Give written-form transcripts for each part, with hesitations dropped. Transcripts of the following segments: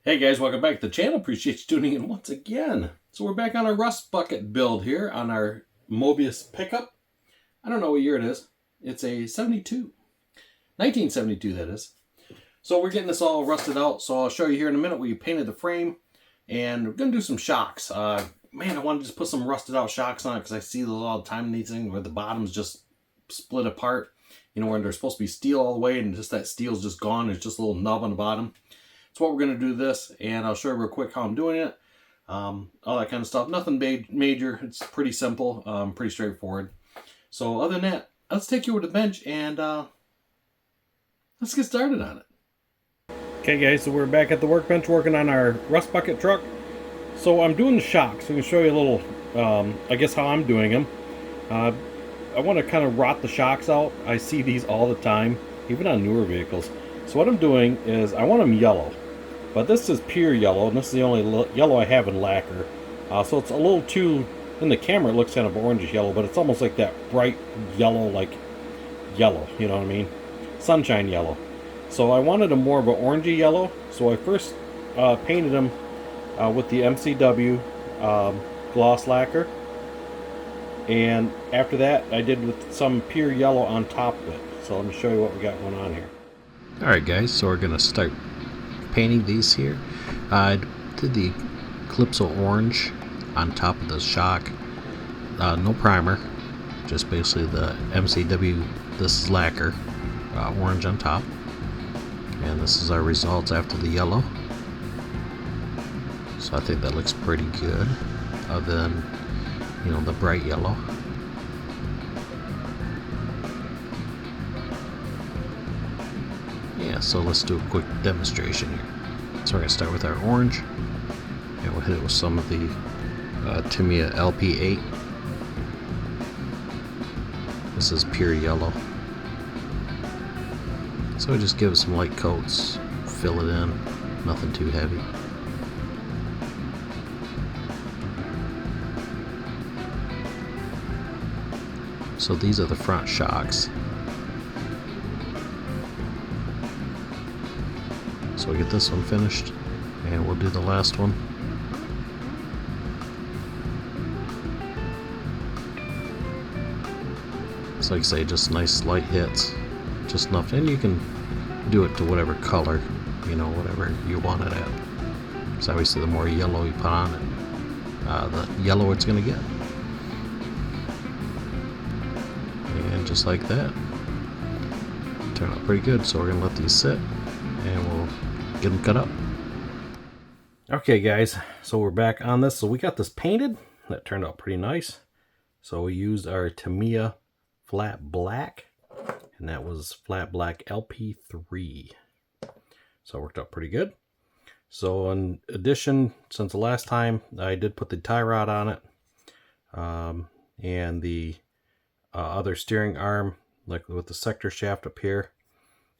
Hey guys, welcome back to the channel. Appreciate you tuning in once again. So we're back on our rust bucket build here on our Mobius pickup. I don't know what year it is. It's a 1972 that is. So we're getting this all rusted out. So I'll show you here in a minute. We painted the frame and we're going to do some shocks. Man, I want to just put some rusted out shocks on it because I see those all the time in these things where the bottom's just split apart. You know, where they're supposed to be steel all the way and just that steel's just gone. There's just a little nub on the bottom. So what we're going to do this, and I'll show you real quick how I'm doing it. All that kind of stuff. Nothing major. It's pretty simple, pretty straightforward. So other than that, let's take you over to the bench and let's get started on it. Okay guys, so we're back at the workbench working on our rust bucket truck. So I'm doing the shocks. I'm going to show you a little, I guess how I'm doing them. I want to kind of rot the shocks out. I see these all the time, even on newer vehicles. So what I'm doing is I want them yellow. But this is pure yellow, and this is the only yellow I have in lacquer. So it's a little too, in the camera it looks kind of orangish yellow, but it's almost like that bright yellow, like yellow, you know what I mean? Sunshine yellow. So I wanted a more of an orangey yellow, so I first painted them with the MCW gloss lacquer. And after that, I did with some pure yellow on top of it. So let me show you what we got going on here. Alright guys, so we're going to start painting these here. I did the Calypso orange on top of the shock. No primer, just basically the MCW, this is lacquer, orange on top. And this is our results after the yellow. So I think that looks pretty good, other than, you know, the bright yellow. Yeah, so let's do a quick demonstration here. So we're going to start with our orange, and we'll hit it with some of the Tamiya LP8. This is pure yellow. So we just give it some light coats, fill it in, nothing too heavy. So these are the front shocks. So we'll get this one finished, and we'll do the last one. So like I say, just nice light hits, just enough, and you can do it to whatever color, you know, whatever you want it at. So obviously the more yellow you put on it, the yellower it's going to get. And just like that, turned out pretty good. So we're going to let these sit, and we'll get them cut up. Okay guys, so we're back on this. So we got this painted. That turned out pretty nice. So we used our Tamiya flat black, and that was flat black LP3. So it worked out pretty good. So in addition, since the last time, I did put the tie rod on it, and the other steering arm, like with the sector shaft up here,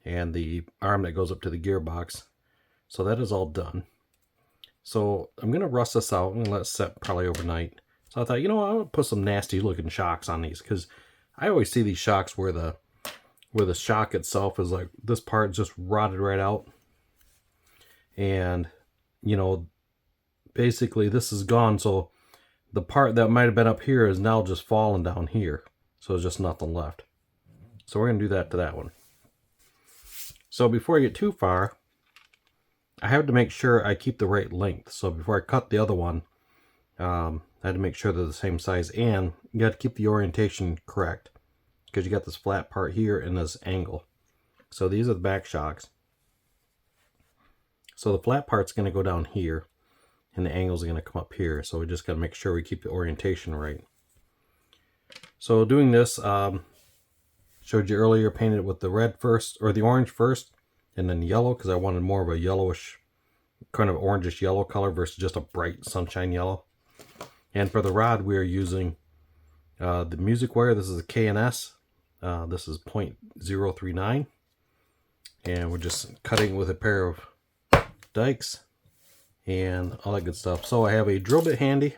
and the arm that goes up to the gearbox. So that is all done. So I'm going to rust this out and let it set probably overnight. So I thought, you know what, I want to put some nasty looking shocks on these, because I always see these shocks where the shock itself is like, this part just rotted right out. And, you know, basically this is gone. So the part that might have been up here is now just fallen down here. So there's just nothing left. So we're going to do that to that one. So before I get too far, I have to make sure I keep the right length. So before I cut the other one, I had to make sure they're the same size, and you got to keep the orientation correct, because you got this flat part here and this angle. So these are the back shocks. So the flat part's going to go down here, and the angle's going to come up here. So we just got to make sure we keep the orientation right. So doing this, showed you earlier, painted it with the red first, or the orange first, and then yellow, because I wanted more of a yellowish, kind of orangish yellow color versus just a bright sunshine yellow. And for the rod, we are using the music wire. This is a K&S. This is 0.039. And we're just cutting with a pair of dikes and all that good stuff. So I have a drill bit handy.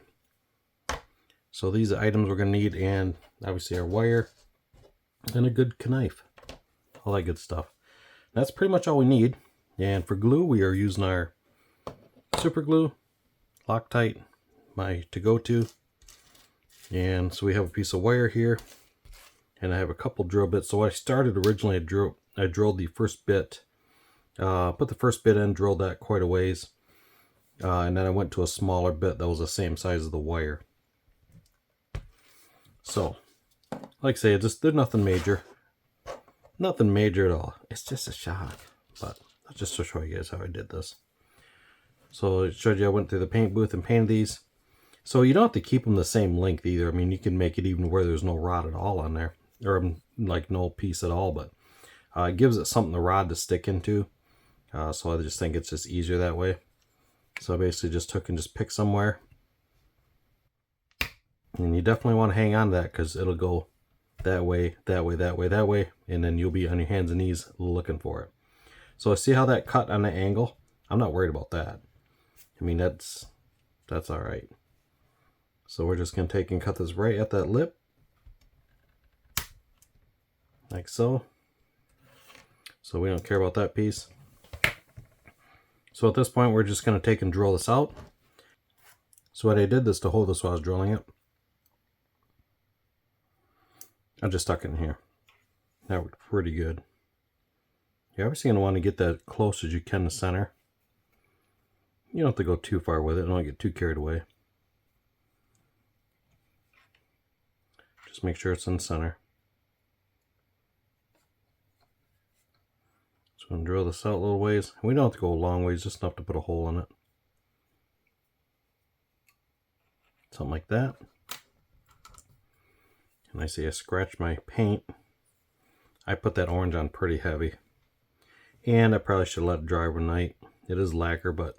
So these are items we're going to need, and obviously our wire and a good knife. All that good stuff. That's pretty much all we need. And for glue, we are using our super glue, Loctite, my to-go-to. And so we have a piece of wire here, and I have a couple drill bits. So I started originally, I drilled the first bit, put the first bit in, drilled that quite a ways, and then I went to a smaller bit that was the same size as the wire. So, like I say, they're nothing major. Nothing major at all. It's just a shock. But just to show you guys how I did this. So it showed you I went through the paint booth and painted these. So you don't have to keep them the same length either. I mean, you can make it even where there's no rod at all on there. Or like no piece at all. But it gives it something, the rod to stick into. So I just think it's just easier that way. So I basically just took and just picked somewhere. And you definitely want to hang on to that because it'll go that way, that way, that way, that way. And then you'll be on your hands and knees looking for it. So see how that cut on the angle? I'm not worried about that. I mean, that's all right. So we're just going to take and cut this right at that lip. Like so. So we don't care about that piece. So at this point, we're just going to take and drill this out. So what I did this to hold this while I was drilling it. I just stuck it in here. That worked pretty good. You're obviously going to want to get that close as you can to center. You don't have to go too far with it. Don't get too carried away. Just make sure it's in the center. So I'm going to drill this out a little ways. We don't have to go a long ways, just enough to put a hole in it. Something like that. And I see I scratched my paint. I put that orange on pretty heavy. And I probably should let it dry overnight. It is lacquer, but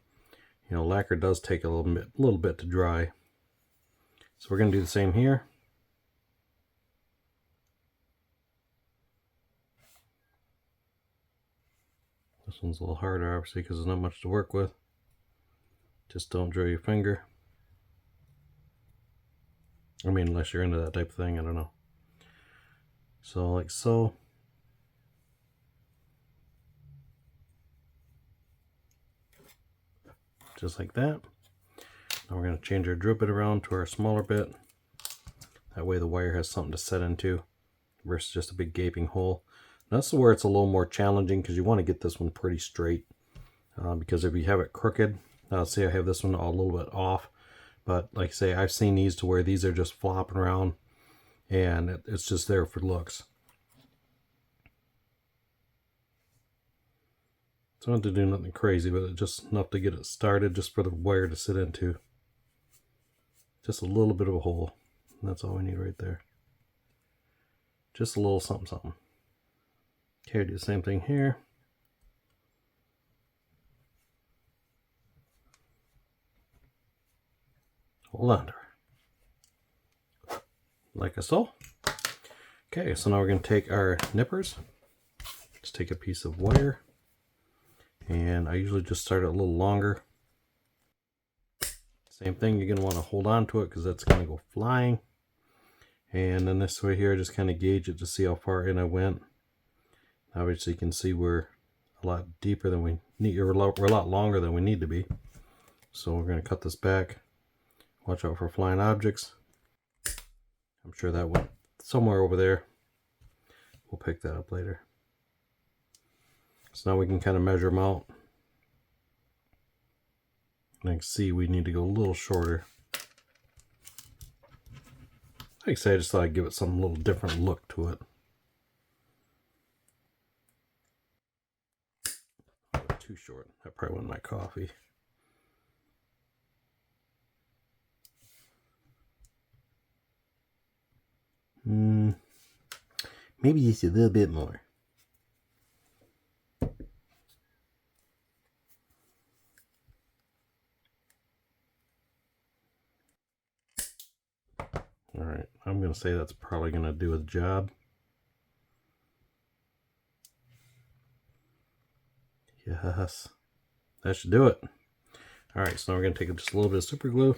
you know, lacquer does take a little bit to dry. So we're going to do the same here. This one's a little harder, obviously, because there's not much to work with. Just don't drill your finger. I mean, unless you're into that type of thing, I don't know. So, like so. Just like that. Now we're going to change our drill bit around to our smaller bit. That way the wire has something to set into versus just a big gaping hole. Now, that's where it's a little more challenging because you want to get this one pretty straight. Because if you have it crooked, see I have this one all a little bit off. But like I say, I've seen these to where these are just flopping around and it's just there for looks. So I don't have to do nothing crazy, but it's just enough to get it started, just for the wire to sit into. Just a little bit of a hole. That's all we need right there. Just a little something, something. Okay, do the same thing here. Hold on to her. Like so. Okay, so now we're going to take our nippers. Just take a piece of wire. And I usually just start it a little longer. Same thing, you're going to want to hold on to it because that's going to go flying. And then this way here, just kind of gauge it to see how far in I went. Obviously you can see we're a lot deeper than we need, we're a lot longer than we need to be. So we're going to cut this back. Watch out for flying objects. I'm sure that went somewhere over there. We'll pick that up later. So now we can kind of measure them out. And I can see we need to go a little shorter. Like I say, I just thought I'd give it some little different look to it. Too short. That probably wasn't my coffee. Maybe just a little bit more. Alright, I'm going to say that's probably going to do the job. Yes, that should do it. Alright, so now we're going to take just a little bit of super glue.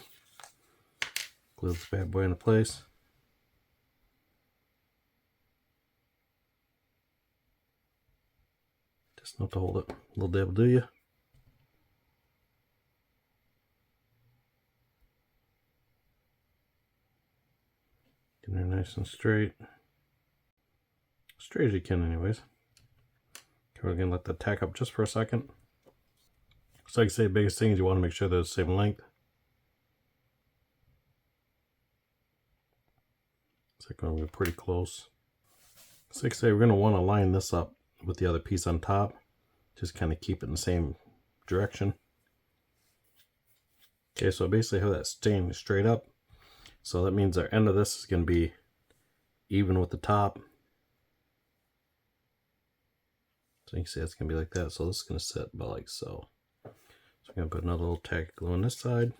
Glue this bad boy into place. Just enough to hold it. A little dab will do you. Getting it nice and straight. Straight as you can anyways. Okay, we're going to let that tack up just for a second. So like I say, the biggest thing is you want to make sure they're the same length. It's like going to be pretty close. So like I say, we're going to want to line this up with the other piece on top. Just kind of keep it in the same direction. Okay, so basically have that staying straight up. So that means our end of this is going to be even with the top. So you can see it's going to be like that. So this is going to sit about like so. So I'm going to put another little tack of glue on this side.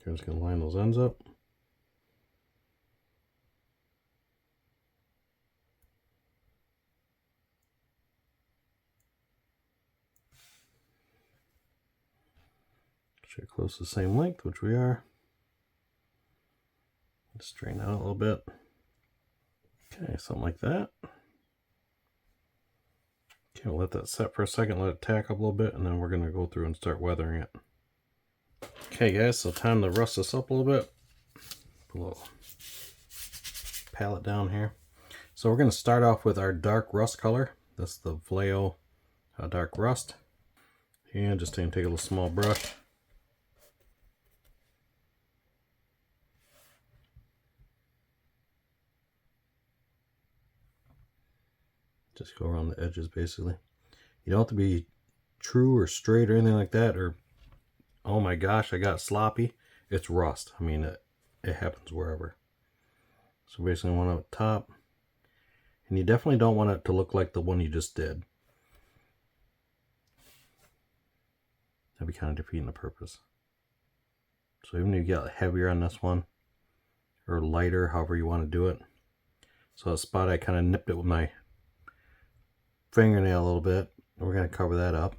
I'm just going to line those ends up. Should close the same length, which we are. Just straighten out a little bit. Okay, something like that. Okay, we'll let that set for a second, let it tack up a little bit, and then we're going to go through and start weathering it. Okay guys, so time to rust this up a little bit. Put a little palette down here. So we're going to start off with our dark rust color. That's the Vallejo dark rust. And just take a little small brush. Just go around the edges basically. You don't have to be true or straight or anything like that, or oh my gosh, I got sloppy. It's rust. I mean, it happens wherever. So basically one up top. And you definitely don't want it to look like the one you just did. That'd be kind of defeating the purpose. So even if you get heavier on this one, or lighter, however you want to do it. So a spot I kind of nipped it with my fingernail a little bit. We're going to cover that up.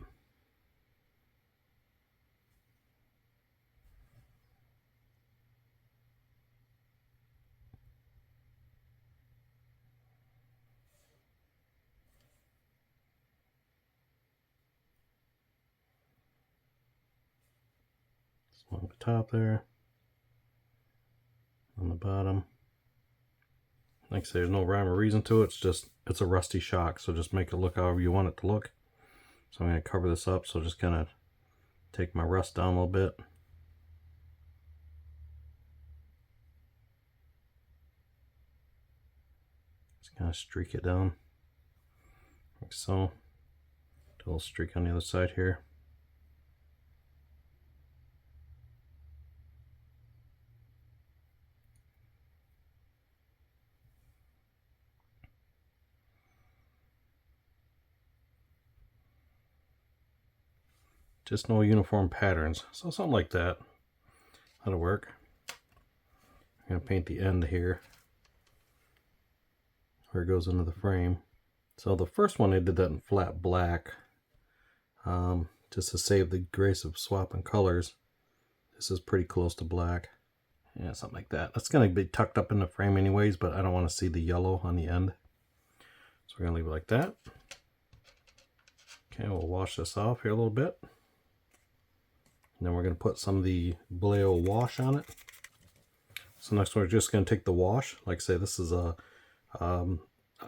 On the top there, on the bottom. Like I say, there's no rhyme or reason to it. It's a rusty shock, so just make it look however you want it to look. So I'm going to cover this up, so just kind of take my rust down a little bit. Just kind of streak it down, like so. Do a little streak on the other side here. Just no uniform patterns, so something like that. That'll work. I'm going to paint the end here where it goes into the frame. So the first one I did that in flat black, just to save the grace of swapping colors. This is pretty close to black. Yeah, something like that. That's going to be tucked up in the frame anyways, but I don't want to see the yellow on the end. So we're going to leave it like that. Okay, we'll wash this off here a little bit. And then we're going to put some of the Vallejo wash on it. So next we're just going to take the wash. Like I say, this is a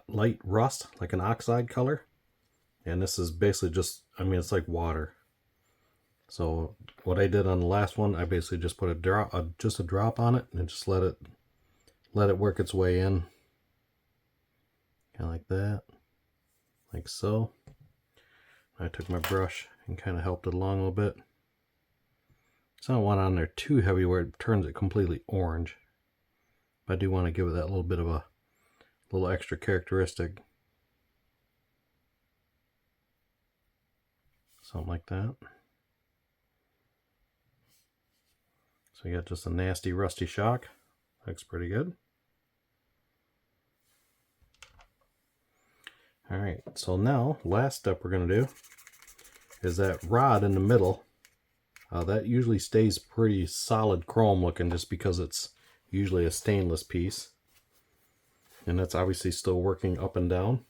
light rust, like an oxide color. And this is basically just, I mean, it's like water. So what I did on the last one, I basically just put just a drop on it and just let it work its way in. Kind of like that. Like so. I took my brush and kind of helped it along a little bit. So I don't want it on there too heavy where it turns it completely orange. But I do want to give it that little bit of a little extra characteristic. Something like that. So you got just a nasty rusty shock. Looks pretty good. Alright, so now last step we're going to do is that rod in the middle. That usually stays pretty solid chrome looking just because it's, usually a stainless piece. And that's obviously still working up and down.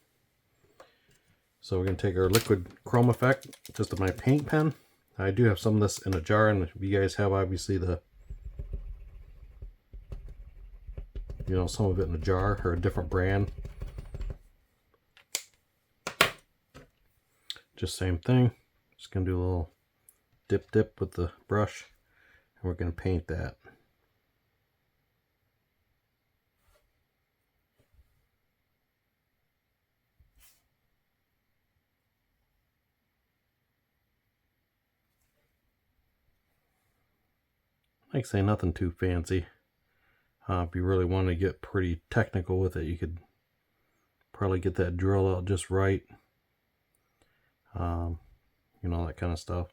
So we're going to take our liquid chrome effect, just my paint pen. I do have some of this in a jar, and if you guys have obviously the, you know, some of it in a jar or a different brand. Just same thing. Just going to do a little dip with the brush, and we're going to paint that. Like I say, nothing too fancy. If you really want to get pretty technical with it, you could probably get that drill out just right. You know, that kind of stuff.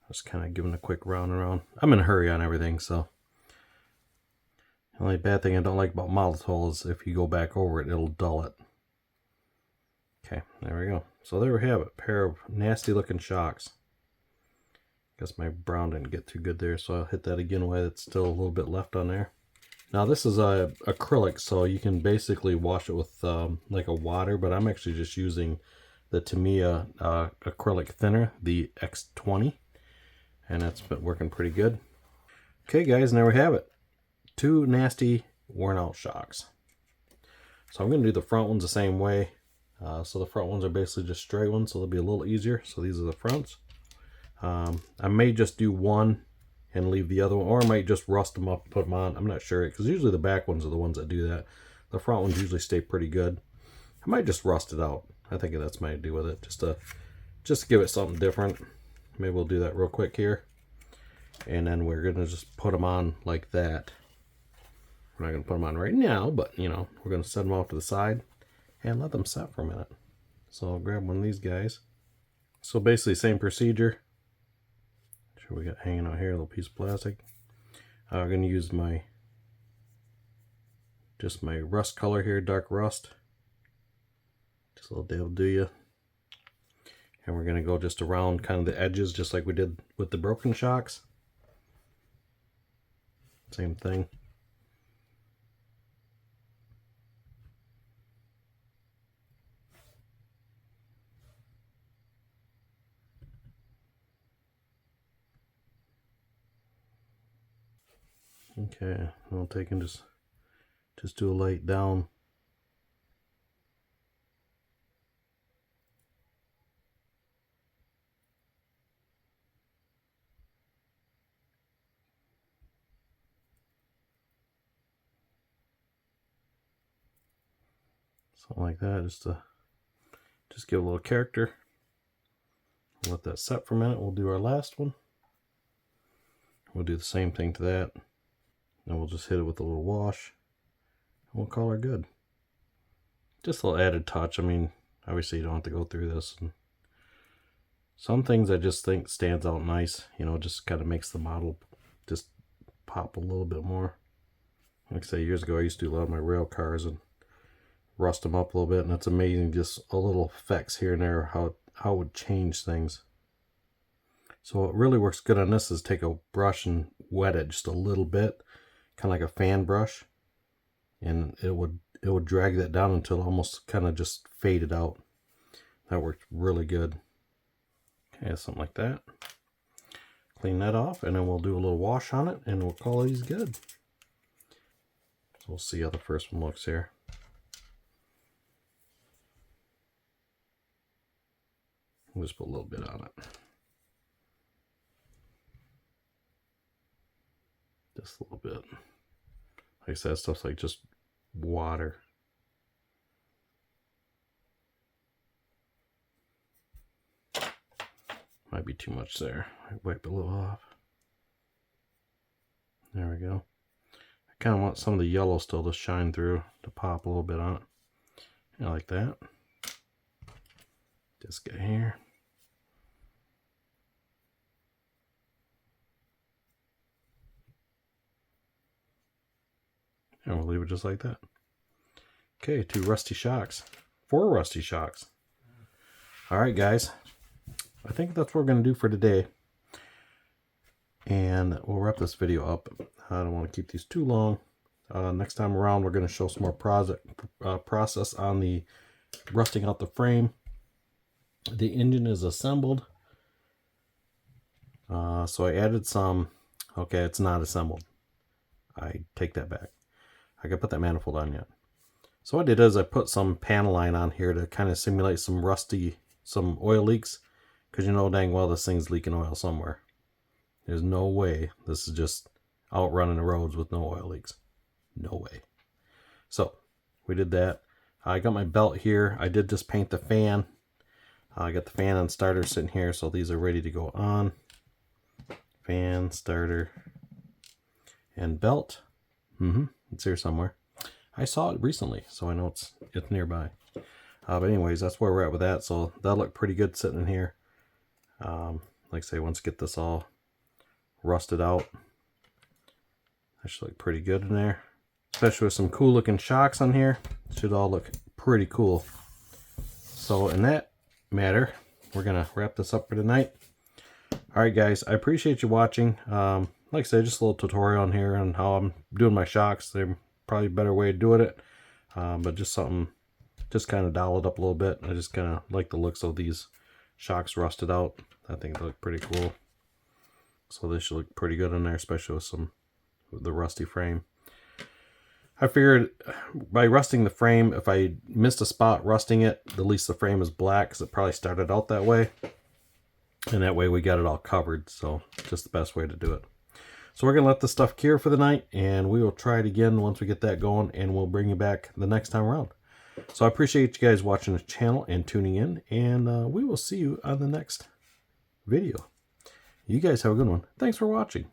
Just kind of giving a quick round around. I'm in a hurry on everything, so. The only bad thing I don't like about model tool is if you go back over it, it'll dull it. Okay, there we go. So there we have it. A pair of nasty looking shocks. Guess my brown didn't get too good there, so I'll hit that again while it's still a little bit left on there. Now this is a acrylic, so you can basically wash it with like a water, but I'm actually just using the Tamiya acrylic thinner, the X20, and that's been working pretty good. Okay guys, and there we have it. 2 nasty worn out shocks. So I'm going to do the front ones the same way. So the front ones are basically just straight ones, so they'll be a little easier. So these are the fronts. I may just do one and leave the other one, or I might just rust them up and put them on. I'm not sure, because usually the back ones are the ones that do that. The front ones usually stay pretty good. I might just rust it out. I think that's my idea with it, just to give it something different. Maybe we'll do that real quick here, and then we're gonna just put them on like that. We're not gonna put them on right now, but you know, we're gonna set them off to the side and let them set for a minute. So I'll grab one of these guys. So basically, same procedure. Sure, we got hanging out here a little piece of plastic. I'm gonna use just my rust color here, dark rust. Just a little dab will do you. And we're gonna go just around kind of the edges, just like we did with the broken shocks. Same thing. Okay, I'll take and just do a light down. Something like that, just give a little character. Let that set for a minute. We'll do our last one. We'll do the same thing to that. Then we'll just hit it with a little wash. And we'll call her good. Just a little added touch. I mean, obviously you don't have to go through this. And some things I just think stands out nice. You know, just kind of makes the model just pop a little bit more. Like I say, years ago I used to do a lot of my rail cars and rust them up a little bit, and it's amazing just a little effects here and there, how it would change things. So what really works good on this is take a brush and wet it just a little bit, kind of like a fan brush, and it would drag that down until it almost kind of just faded out. That worked really good. Okay, something like that. Clean that off, and then we'll do a little wash on it, and we'll call these good. So we'll see how the first one looks here. We'll just put a little bit on it. Just a little bit. Like I said, stuff's like just water. Might be too much there. I wipe a little off. There we go. I kind of want some of the yellow still to shine through, to pop a little bit on it. Yeah, like that. This guy here. And we'll leave it just like that. Okay, 2 rusty shocks. 4 rusty shocks. Alright guys, I think that's what we're going to do for today. And we'll wrap this video up. I don't want to keep these too long. Next time around, we're going to show some more process on the rusting out the frame. The engine is assembled. So I added some. Okay, it's not assembled. I take that back. I can put that manifold on yet. So what I did is I put some panel line on here to kind of simulate some oil leaks. Because you know dang well this thing's leaking oil somewhere. There's no way this is just out running the roads with no oil leaks. No way. So we did that. I got my belt here. I did just paint the fan. I got the fan and starter sitting here, so these are ready to go on. Fan, starter, and belt. It's here somewhere. I saw it recently, so I know it's nearby. But anyways, that's where we're at with that. So that'll look pretty good sitting in here. Like I say, once I get this all rusted out, that should look pretty good in there. Especially with some cool looking shocks on here. It should all look pretty cool. So in that matter, we're gonna wrap this up for tonight. Alright guys, I appreciate you watching. Like I said, just a little tutorial on here on how I'm doing my shocks. They're probably a better way of doing it. But just something, just kind of dial it up a little bit. I just kind of like the looks of these shocks rusted out. I think they look pretty cool. So this should look pretty good in there, especially with the rusty frame. I figured by rusting the frame, if I missed a spot rusting it, at least the frame is black because it probably started out that way. And that way we got it all covered. So just the best way to do it. So we're going to let this stuff cure for the night, and we will try it again once we get that going, and we'll bring you back the next time around. So I appreciate you guys watching the channel and tuning in, and we will see you on the next video. You guys have a good one. Thanks for watching.